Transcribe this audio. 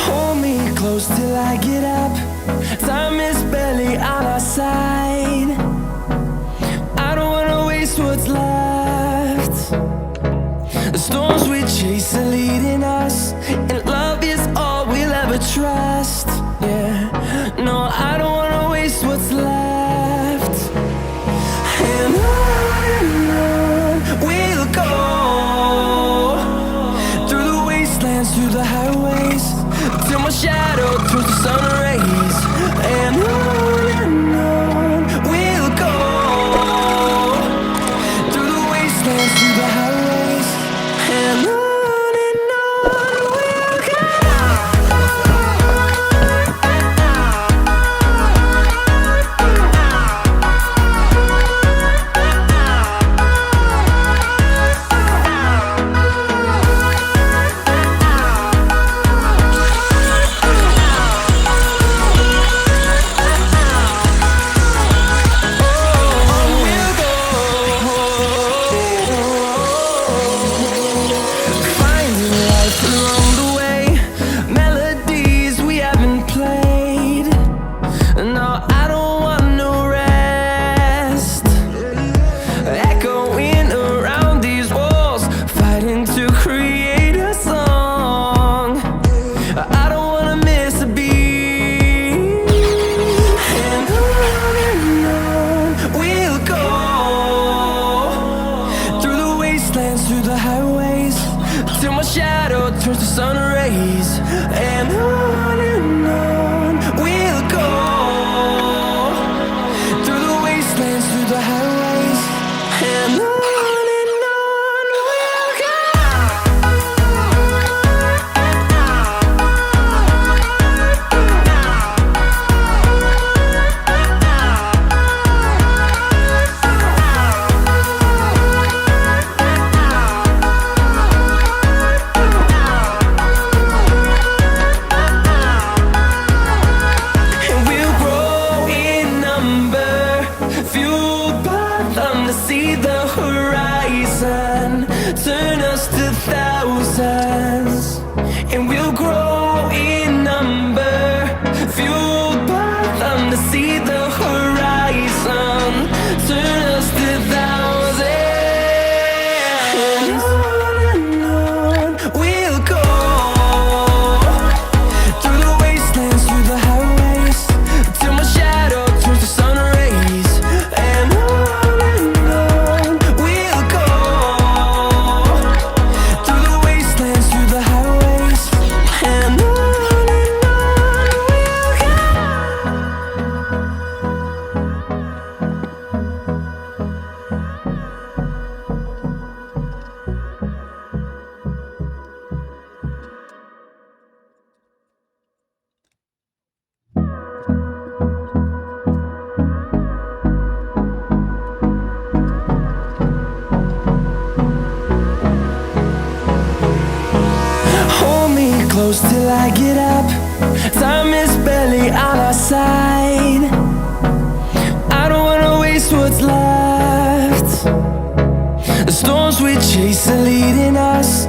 Hold me close till I get up. Time is barely on our side. I don't wanna waste what's left. The storms we chase are leading us, and love is all we'll ever trust. Yeah, no, I don't wanna waste what's left. And on we'll go, through the wastelands, through the highways, till my shadow turns to sun rays. And on we'll go, through the wastelands, through the highways, and on we'll go. Through the highways, till my shadow turns to sun rays. And on we'll go, through the wastelands, through the highways, and on we'll go. See the horizon turn us to thousands, and we'll grow in number, fueled by them to see the horizon turn us to thousands. And on we'll go, through the wastelands, through the highways, till my shadow turns to sun rays. And close till I get up. Time is barely on our side. I don't wanna waste what's left. The storms we chase are leading us,